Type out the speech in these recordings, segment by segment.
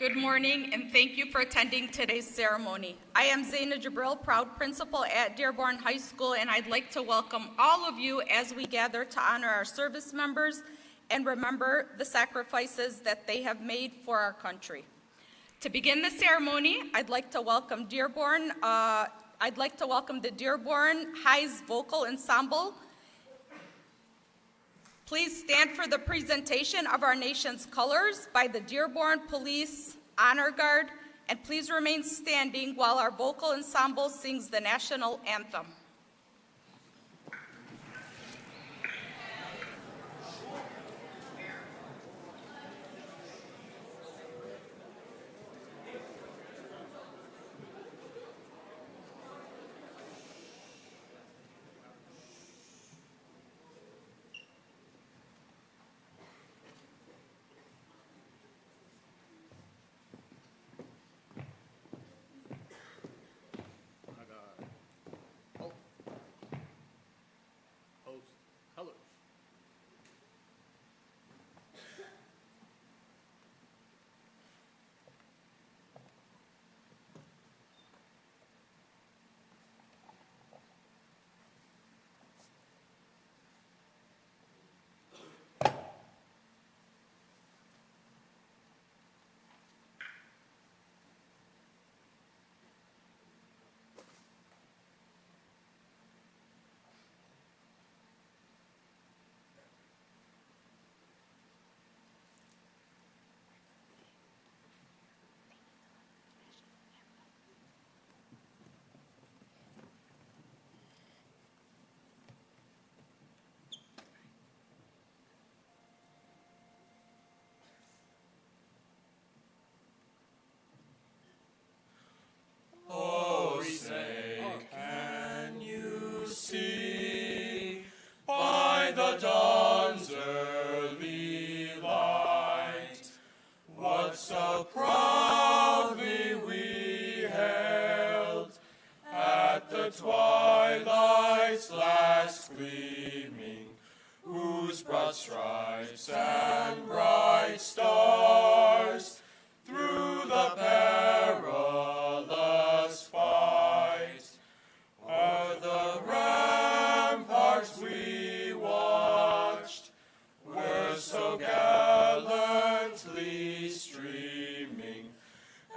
Good morning, and thank you for attending today's ceremony. I am Zaina Jabril, proud principal at Dearborn High School, and I'd like to welcome all of you as we gather to honor our service members and remember the sacrifices that they have made for our country. To begin the ceremony, I'd like to welcome the Dearborn High's Vocal Ensemble. Please stand for the presentation of our nation's colors by the Dearborn Police Honor Guard, and please remain standing while our vocal ensemble sings the national anthem. Oh, say, can you see by the dawn's early light what so proudly we hailed at the twilight's last gleaming, whose broad stripes and bright stars through the perilous fight o'er the ramparts we watched were so gallantly streaming,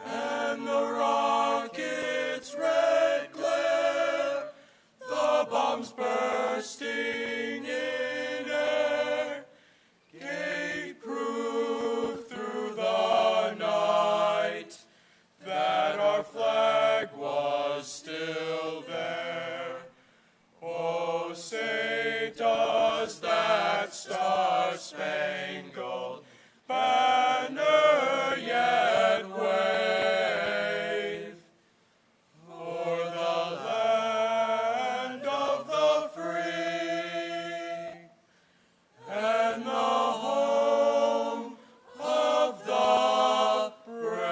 and the rocket's red glare, the bombs bursting in air, gave proof through the night that our flag was still there. Oh, say, does that star-spangled banner yet wave for the land of the free and the home of the brave?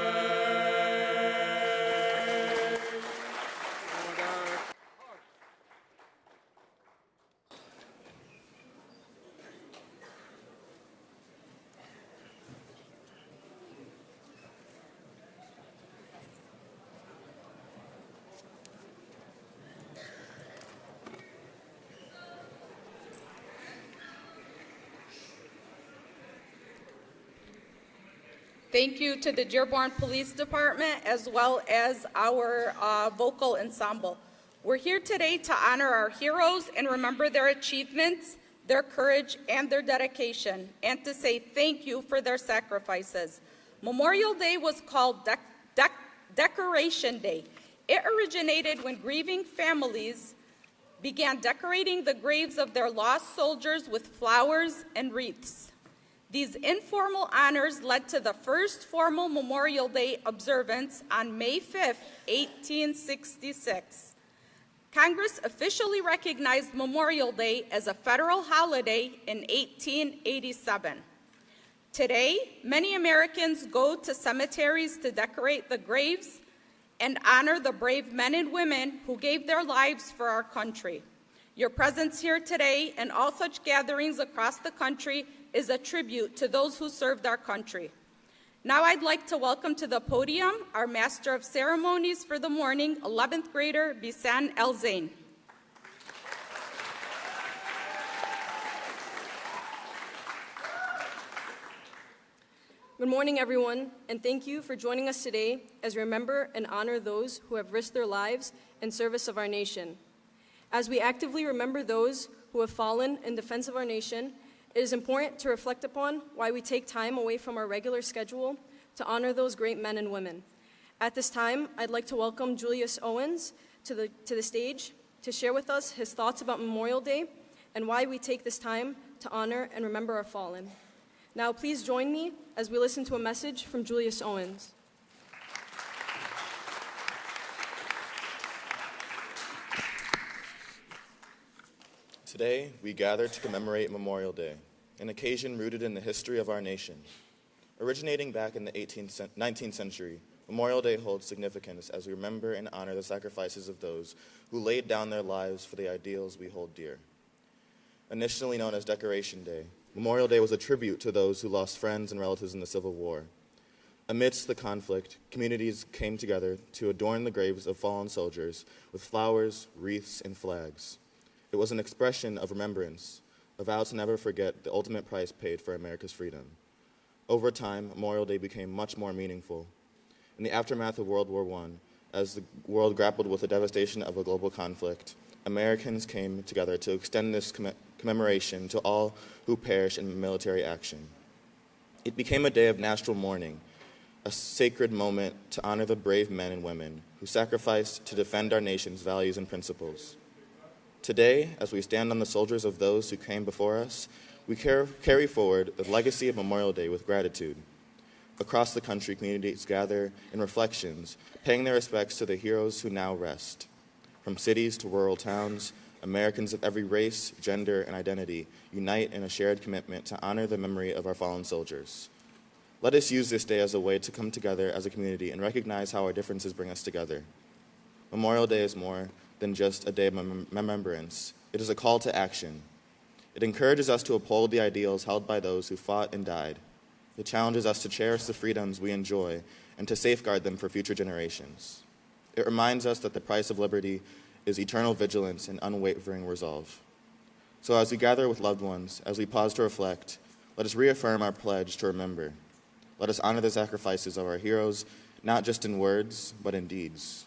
Thank you to the Dearborn Police Department as well as our vocal ensemble. We're here today to honor our heroes and remember their achievements, their courage, and their dedication, and to say thank you for their sacrifices. Memorial Day was called Decoration Day. It originated when grieving families began decorating the graves of their lost soldiers with flowers and wreaths. These informal honors led to the first formal Memorial Day observance on May 5, 1866. Congress officially recognized Memorial Day as a federal holiday in 1887. Today, many Americans go to cemeteries to decorate the graves and honor the brave men and women who gave their lives for our country. Your presence here today and all such gatherings across the country is a tribute to those who served our country. Now I'd like to welcome to the podium our Master of Ceremonies for the morning, 11th grader Bisan El Zain. Good morning, everyone, and thank you for joining us today as we remember and honor those who have risked their lives in service of our nation. As we actively remember those who have fallen in defense of our nation, it is important to reflect upon why we take time away from our regular schedule to honor those great men and women. At this time, I'd like to welcome Julius Owens to the stage to share with us his thoughts about Memorial Day and why we take this time to honor and remember our fallen. Now, please join me as we listen to a message from Julius Owens. Today, we gather to commemorate Memorial Day, an occasion rooted in the history of our nation. Originating back in the 19th century, Memorial Day holds significance as we remember and honor the sacrifices of those who laid down their lives for the ideals we hold dear. Initially known as Decoration Day, Memorial Day was a tribute to those who lost friends and relatives in the Civil War. Amidst the conflict, communities came together to adorn the graves of fallen soldiers with flowers, wreaths, and flags. It was an expression of remembrance, a vow to never forget the ultimate price paid for America's freedom. Over time, Memorial Day became much more meaningful. In the aftermath of World War I, as the world grappled with the devastation of a global conflict, Americans came together to extend this commemoration to all who perished in military action. It became a day of national mourning, a sacred moment to honor the brave men and women who sacrificed to defend our nation's values and principles. Today, as we stand on the shoulders of those who came before us, we carry forward the legacy of Memorial Day with gratitude. Across the country, communities gather in reflections, paying their respects to the heroes who now rest. From cities to rural towns, Americans of every race, gender, and identity unite in a shared commitment to honor the memory of our fallen soldiers. Let us use this day as a way to come together as a community and recognize how our differences bring us together. Memorial Day is more than just a day of remembrance. It is a call to action. It encourages us to uphold the ideals held by those who fought and died. It challenges us to cherish the freedoms we enjoy and to safeguard them for future generations. It reminds us that the price of liberty is eternal vigilance and unwavering resolve. So as we gather with loved ones, as we pause to reflect, let us reaffirm our pledge to remember. Let us honor the sacrifices of our heroes, not just in words, but in deeds.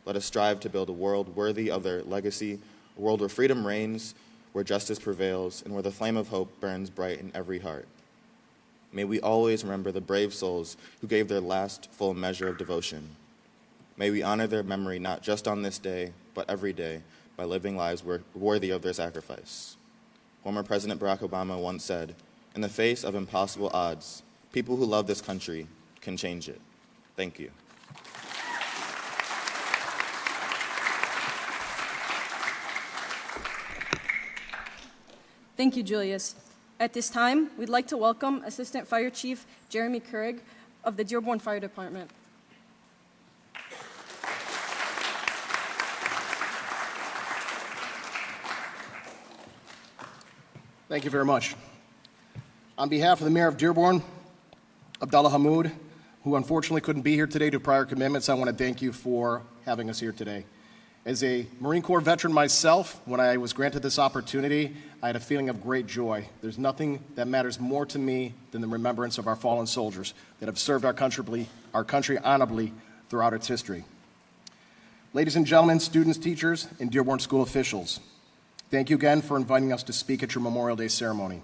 Let us strive to build a world worthy of their legacy, a world where freedom reigns, where justice prevails, and where the flame of hope burns bright in every heart. May we always remember the brave souls who gave their last full measure of devotion. May we honor their memory not just on this day, but every day, by living lives worthy of their sacrifice. Former President Barack Obama once said, "In the face of impossible odds, people who love this country can change it." Thank you. Thank you, Julius. At this time, we'd like to welcome Assistant Fire Chief Jeremy Currig of the Dearborn Fire Department. Thank you very much. On behalf of the Mayor of Dearborn, Abdullah Hamoud, who unfortunately couldn't be here today due to prior commitments, I want to thank you for having us here today. As a Marine Corps veteran myself, when I was granted this opportunity, I had a feeling of great joy. There's nothing that matters more to me than the remembrance of our fallen soldiers that have served our country honorably throughout its history. Ladies and gentlemen, students, teachers, and Dearborn school officials, thank you again for inviting us to speak at your Memorial Day ceremony.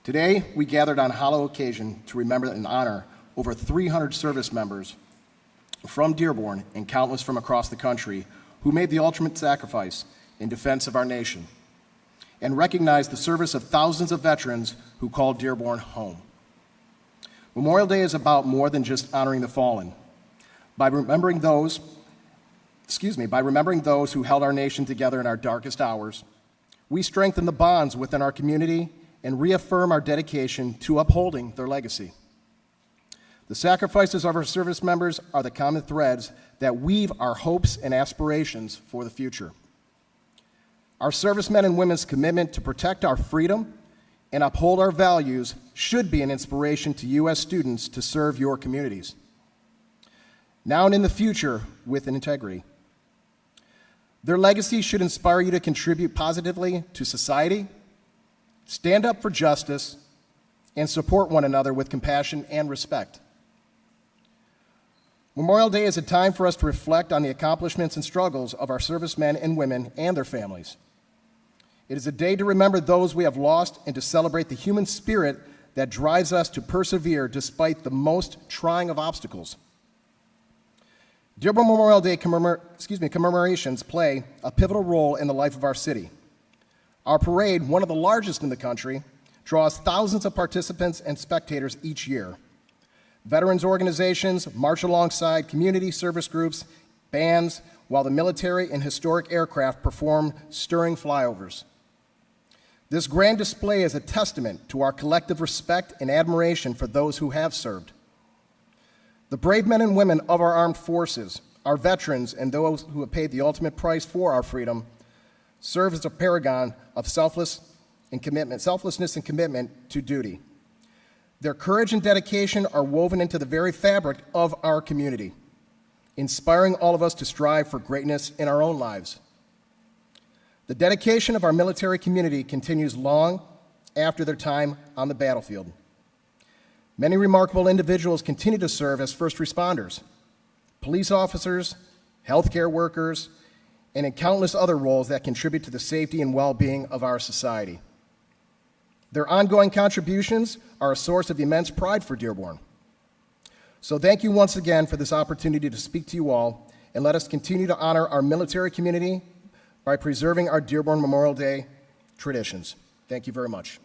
Today, we gathered on a hallowed occasion to remember and honor over 300 service members from Dearborn and countless from across the country who made the ultimate sacrifice in defense of our nation, and recognize the service of thousands of veterans who called Dearborn home. Memorial Day is about more than just honoring the fallen. By remembering those who held our nation together in our darkest hours, we strengthen the bonds within our community and reaffirm our dedication to upholding their legacy. The sacrifices of our service members are the common threads that weave our hopes and aspirations for the future. Our servicemen and women's commitment to protect our freedom and uphold our values should be an inspiration to you as students to serve your communities, now and in the future with integrity. Their legacy should inspire you to contribute positively to society, stand up for justice, and support one another with compassion and respect. Memorial Day is a time for us to reflect on the accomplishments and struggles of our servicemen and women and their families. It is a day to remember those we have lost and to celebrate the human spirit that drives us to persevere despite the most trying of obstacles. Dearborn Memorial Day commemorations play a pivotal role in the life of our city. Our parade, one of the largest in the country, draws thousands of participants and spectators each year. Veterans organizations march alongside community service groups, bands, while the military and historic aircraft perform stirring flyovers. This grand display is a testament to our collective respect and admiration for those who have served. The brave men and women of our armed forces, our veterans, and those who have paid the ultimate price for our freedom serve as a paragon of selflessness and commitment to duty. Their courage and dedication are woven into the very fabric of our community, inspiring all of us to strive for greatness in our own lives. The dedication of our military community continues long after their time on the battlefield. Many remarkable individuals continue to serve as first responders, police officers, healthcare workers, and in countless other roles that contribute to the safety and well-being of our society. Their ongoing contributions are a source of immense pride for Dearborn. So thank you once again for this opportunity to speak to you all, and let us continue to honor our military community by preserving our Dearborn Memorial Day traditions. Thank you very much.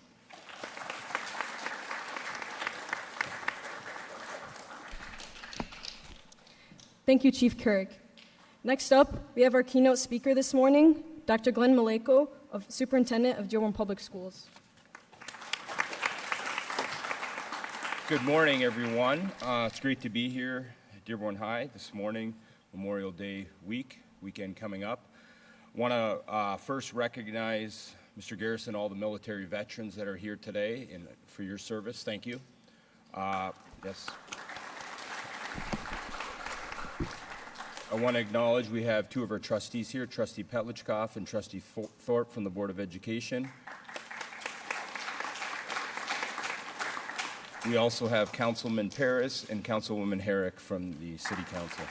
Thank you, Chief Couric. Next up, we have our keynote speaker this morning, Dr. Glenn Maleko, Superintendent of Dearborn Public Schools. Good morning, everyone. It's great to be here at Dearborn High this morning, Memorial Day weekend coming up. Want to first recognize Mr. Garrison, all the military veterans that are here today, and for your service. Thank you. Yes. I want to acknowledge we have two of our trustees here, Trustee Petlichkoff and Trustee Thorpe from the Board of Education. We also have Councilman Paris and Councilwoman Herrick from the City Council.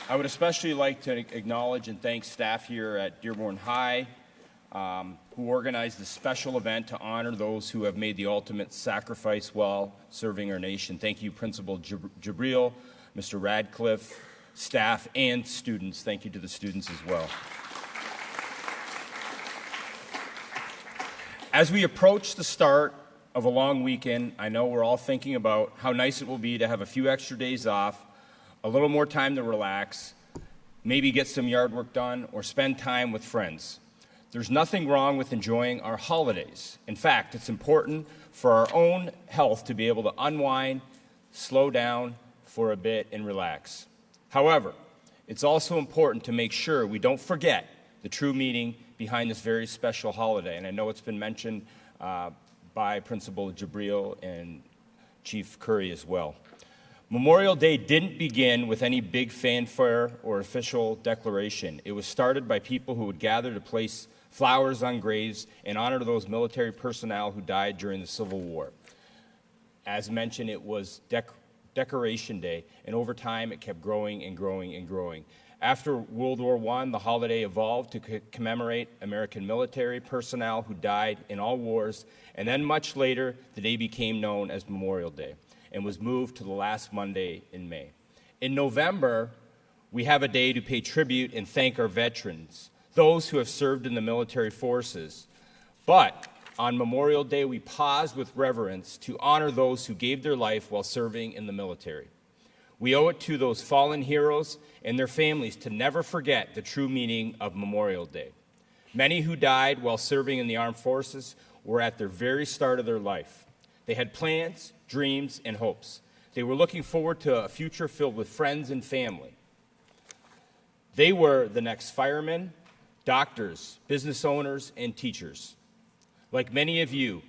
I would especially like to acknowledge and thank staff here at Dearborn High who organized this special event to honor those who have made the ultimate sacrifice while serving our nation. Thank you, Principal Jabril, Mr. Radcliffe, staff, and students. Thank you to the students as well. As we approach the start of a long weekend, I know we're all thinking about how nice it will be to have a few extra days off, a little more time to relax, maybe get some yard work done, or spend time with friends. There's nothing wrong with enjoying our holidays. In fact, it's important for our own health to be able to unwind, slow down for a bit, and relax. However, it's also important to make sure we don't forget the true meaning behind this very special holiday. And I know it's been mentioned by Principal Jabril and Chief Curry as well. Memorial Day didn't begin with any big fanfare or official declaration. It was started by people who would gather to place flowers on graves and honor those military personnel who died during the Civil War. As mentioned, it was Decoration Day, and over time it kept growing and growing and growing. After World War I, the holiday evolved to commemorate American military personnel who died in all wars, and then much later, the day became known as Memorial Day and was moved to the last Monday in May. In November, we have a day to pay tribute and thank our veterans, those who have served in the military forces. But on Memorial Day, we pause with reverence to honor those who gave their life while serving in the military. We owe it to those fallen heroes and their families to never forget the true meaning of Memorial Day. Many who died while serving in the armed forces were at their very start of their life. They had plans, dreams, and hopes. They were looking forward to a future filled with friends and family. They were the next firemen, doctors, business owners, and teachers. Like many of you,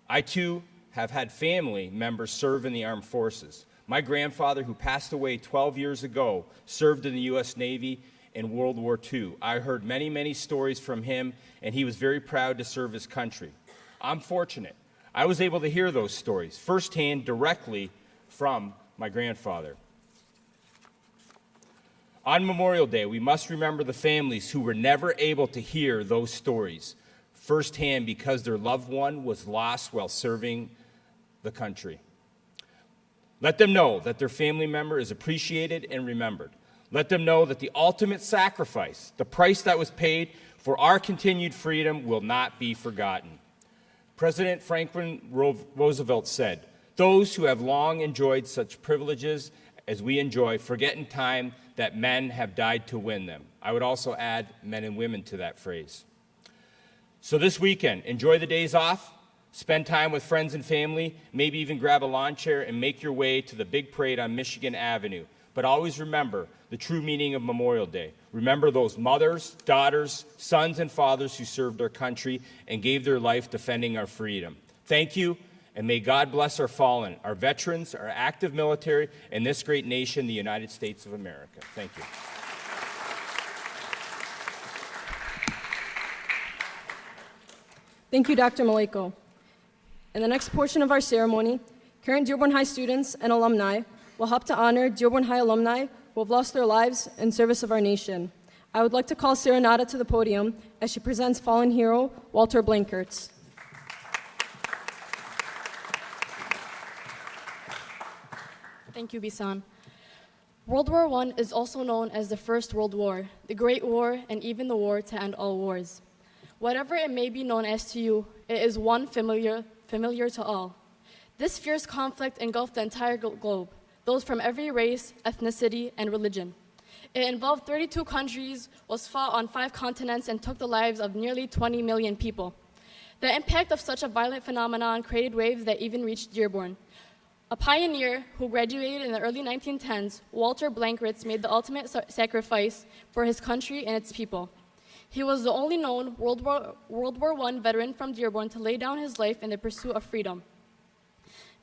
I too have had family members serve in the armed forces. My grandfather, who passed away 12 years ago, served in the U.S. Navy in World War II. I heard many, many stories from him, and he was very proud to serve his country. I'm fortunate. I was able to hear those stories firsthand, directly from my grandfather. On Memorial Day, we must remember the families who were never able to hear those stories firsthand because their loved one was lost while serving the country. Let them know that their family member is appreciated and remembered. Let them know that the ultimate sacrifice, the price that was paid for our continued freedom, will not be forgotten. President Franklin Roosevelt said, "Those who have long enjoyed such privileges as we enjoy forget in time that men have died to win them." I would also add men and women to that phrase. So this weekend, enjoy the days off, spend time with friends and family, maybe even grab a lawn chair and make your way to the big parade on Michigan Avenue. But always remember the true meaning of Memorial Day. Remember those mothers, daughters, sons, and fathers who served our country and gave their life defending our freedom. Thank you, and may God bless our fallen, our veterans, our active military, and this great nation, the United States of America. Thank you. Thank you, Dr. Maleko. In the next portion of our ceremony, current Dearborn High students and alumni will help to honor Dearborn High alumni who have lost their lives in service of our nation. I would like to call Serenata to the podium as she presents fallen hero Walter Blankertz. Thank you, Bisan. World War I is also known as the First World War, the Great War, and even the war to end all wars. Whatever it may be known as to you, it is one familiar to all. This fierce conflict engulfed the entire globe, those from every race, ethnicity, and religion. It involved 32 countries, was fought on 5 continents, and took the lives of nearly 20 million people. The impact of such a violent phenomenon created waves that even reached Dearborn. A pioneer who graduated in the early 1910s, Walter Blankertz made the ultimate sacrifice for his country and its people. He was the only known World War I veteran from Dearborn to lay down his life in the pursuit of freedom.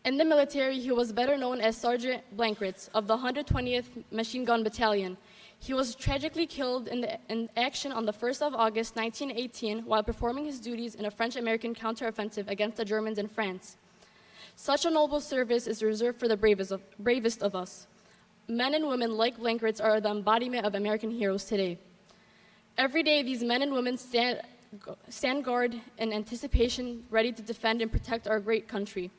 In the military, he was better known as Sergeant Blankertz of the 120th Machine Gun Battalion. He was tragically killed in action on the 1st of August, 1918, while performing his duties in a French-American counteroffensive against the Germans in France. Such a noble service is reserved for the bravest of us. Men and women like Blankertz are the embodiment of American heroes today. Every day, these men and women stand guard in anticipation, ready to defend and protect our great country.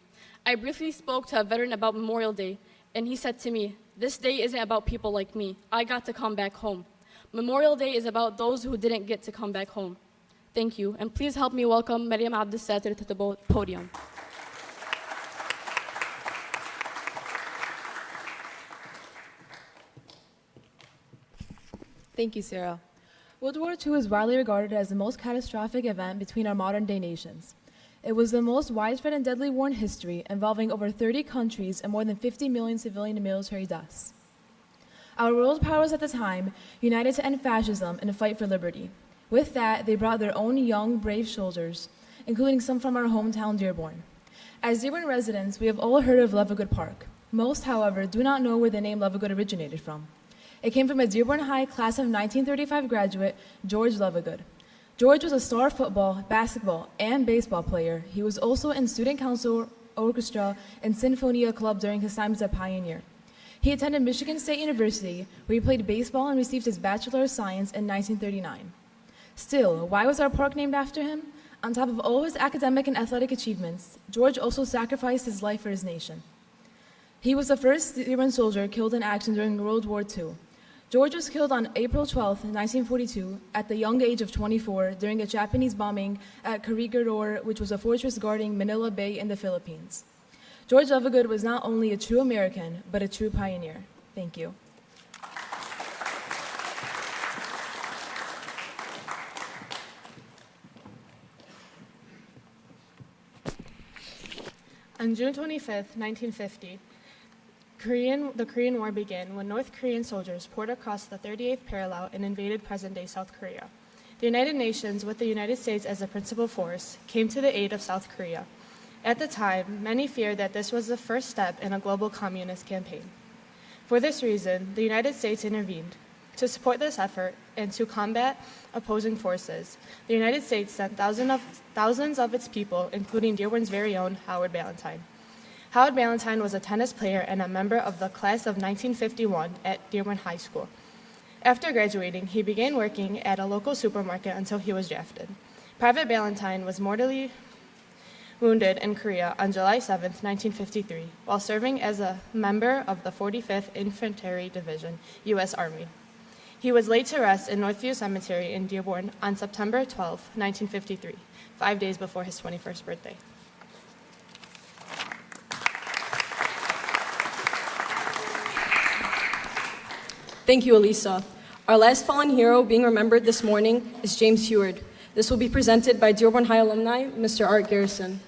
I briefly spoke to a veteran about Memorial Day, and he said to me, "This day isn't about people like me. I got to come back home. Memorial Day is about those who didn't get to come back home." Thank you, and please help me welcome Maryam Abdus-Satir to the podium. Thank you, Sarah. World War II is widely regarded as the most catastrophic event between our modern-day nations. It was the most widespread and deadly war in history, involving over 30 countries and more than 50 million civilian and military deaths. Our world powers at the time united to end fascism and fight for liberty. With that, they brought their own young, brave soldiers, including some from our hometown, Dearborn. As Dearborn residents, we have all heard of Lovegood Park. Most, however, do not know where the name Lovegood originated from. It came from a Dearborn High class of 1935 graduate, George Lovegood. George was a star football, basketball, and baseball player. He was also in student council, orchestra, and Sinfonia Club during his time as a pioneer. He attended Michigan State University, where he played baseball and received his Bachelor of Science in 1939. Still, why was our park named after him? On top of all his academic and athletic achievements, George also sacrificed his life for his nation. He was the first Dearborn soldier killed in action during World War II. George was killed on April 12, 1942, at the young age of 24 during a Japanese bombing at Corregidor, which was a fortress guarding Manila Bay in the Philippines. George Lovegood was not only a true American, but a true pioneer. Thank you. On June 25, 1950, the Korean War began when North Korean soldiers poured across the 38th parallel and invaded present-day South Korea. The United Nations, with the United States as a principal force, came to the aid of South Korea. At the time, many feared that this was the first step in a global communist campaign. For this reason, the United States intervened. To support this effort and to combat opposing forces, the United States sent thousands of its people, including Dearborn's very own Howard Ballantyne. Howard Ballantyne was a tennis player and a member of the class of 1951 at Dearborn High School. After graduating, he began working at a local supermarket until he was drafted. Private Ballantyne was mortally wounded in Korea on July 7, 1953, while serving as a member of the 45th Infantry Division, U.S. Army. He was laid to rest in Northview Cemetery in Dearborn on September 12, 1953, 5 days before his 21st birthday. Thank you, Elisa. Our last fallen hero being remembered this morning is James Heward. This will be presented by Dearborn High alumni, Mr. Art Garrison.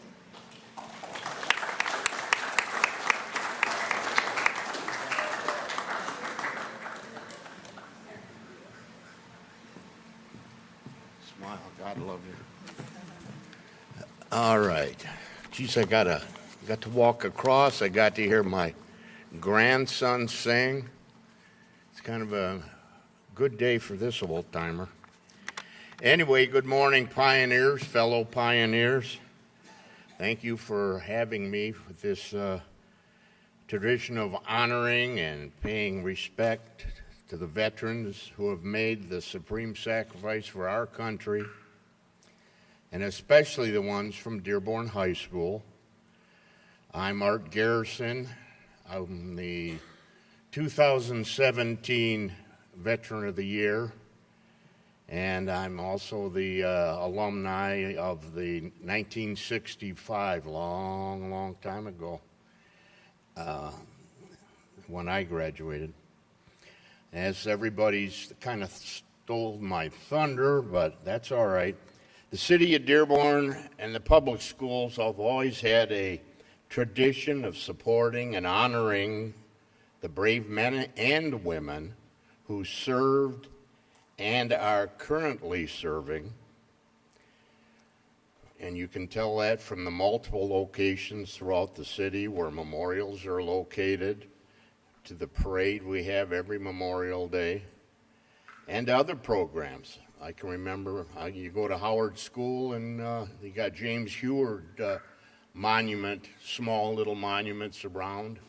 Smile, God love you. All right. Geez, I got to walk across. I got to hear my grandson sing. It's kind of a good day for this old timer. Anyway, good morning, pioneers, fellow pioneers. Thank you for having me with this tradition of honoring and paying respect to the veterans who have made the supreme sacrifice for our country, and especially the ones from Dearborn High School. I'm Art Garrison. I'm the 2017 Veteran of the Year, and I'm also the alumni of the 1965, long time ago, when I graduated. As everybody's kind of stole my thunder, but that's all right. The city of Dearborn and the public schools have always had a tradition of supporting and honoring the brave men and women who served and are currently serving. And you can tell that from the multiple locations throughout the city where memorials are located, to the parade we have every Memorial Day, and other programs. I can remember you go to Howard School and you got James Heward monument, small little monuments around.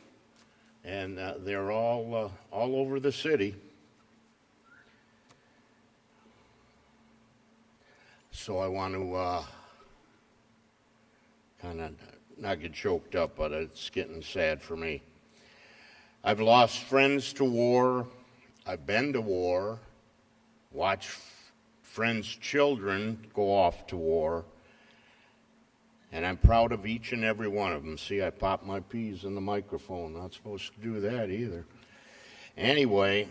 And they're all over the city. So I want to kind of not get choked up, but it's getting sad for me. I've lost friends to war. I've been to war, watched friends' children go off to war. And I'm proud of each and every one of them. See, I popped my peas in the microphone. Not supposed to do that either. Anyway,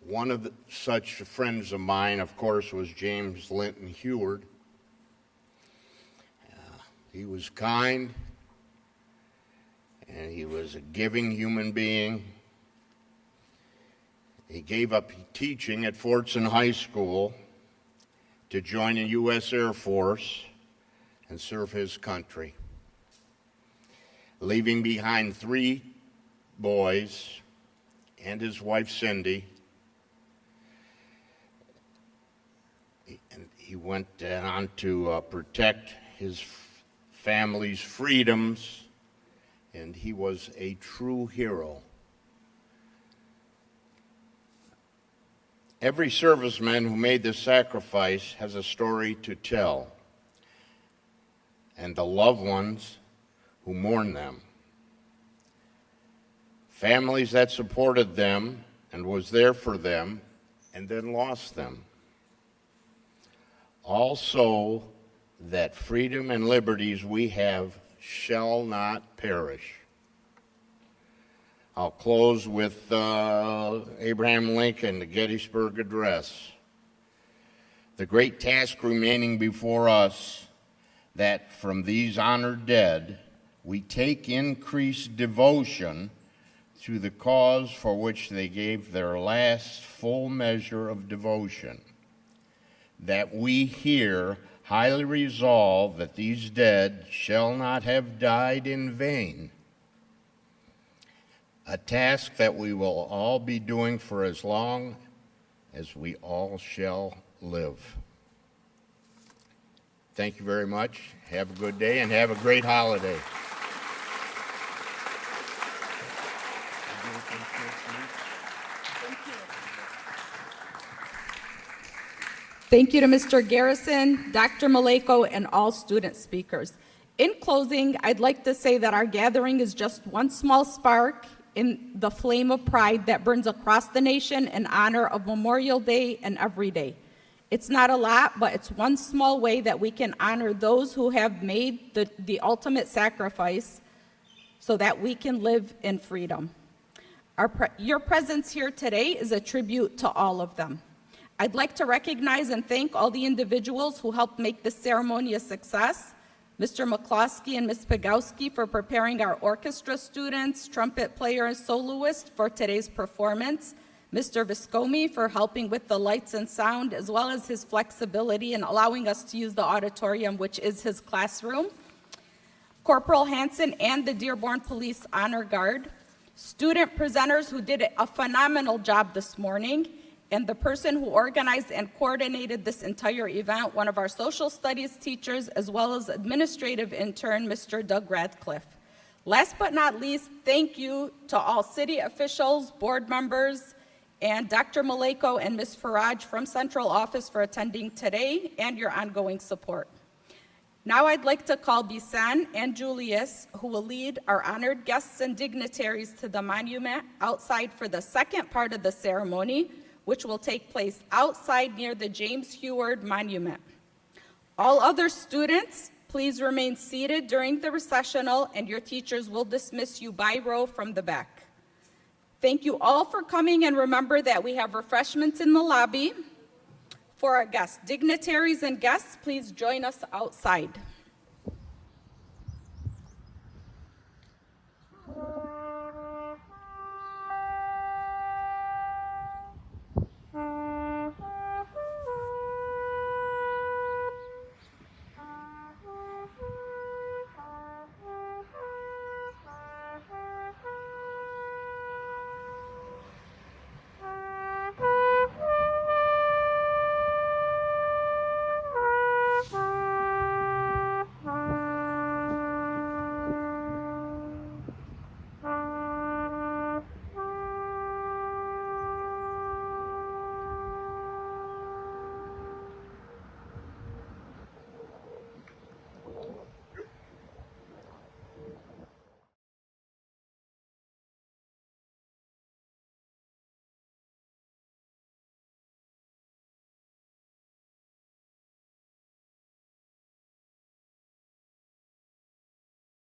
one of such friends of mine, of course, was James Linton Heward. He was kind, and he was a giving human being. He gave up teaching at Fordson High School to join the U.S. Air Force and serve his country, leaving behind 3 boys and his wife Cindy. And he went on to protect his family's freedoms, and he was a true hero. Every serviceman who made this sacrifice has a story to tell, and the loved ones who mourn them. Families that supported them and was there for them and then lost them. Also, that freedom and liberties we have shall not perish. I'll close with Abraham Lincoln, the Gettysburg Address. The great task remaining before us, that from these honored dead we take increased devotion to the cause for which they gave their last full measure of devotion, that we here highly resolve that these dead shall not have died in vain, a task that we will all be doing for as long as we all shall live. Thank you very much. Have a good day and have a great holiday. Thank you to Mr. Garrison, Dr. Maleko, and all student speakers. In closing, I'd like to say that our gathering is just one small spark in the flame of pride that burns across the nation in honor of Memorial Day and every day. It's not a lot, but it's one small way that we can honor those who have made the ultimate sacrifice so that we can live in freedom. Your presence here today is a tribute to all of them. I'd like to recognize and thank all the individuals who helped make this ceremony a success. Mr. McCloskey and Ms. Pagowski for preparing our orchestra students, trumpet player and soloist for today's performance. Mr. Viscomi for helping with the lights and sound, as well as his flexibility in allowing us to use the auditorium, which is his classroom. Corporal Hanson and the Dearborn Police Honor Guard. Student presenters who did a phenomenal job this morning. And the person who organized and coordinated this entire event, one of our social studies teachers, as well as administrative intern, Mr. Doug Radcliffe. Last but not least, thank you to all city officials, board members, and Dr. Maleko and Ms. Faraj from Central Office for attending today and your ongoing support. Now I'd like to call Bisan and Julius, who will lead our honored guests and dignitaries to the monument outside for the second part of the ceremony, which will take place outside near the James Heward Monument. All other students, please remain seated during the recessional, and your teachers will dismiss you by row from the back. Thank you all for coming, and remember that we have refreshments in the lobby. For our guests, dignitaries and guests, please join us outside.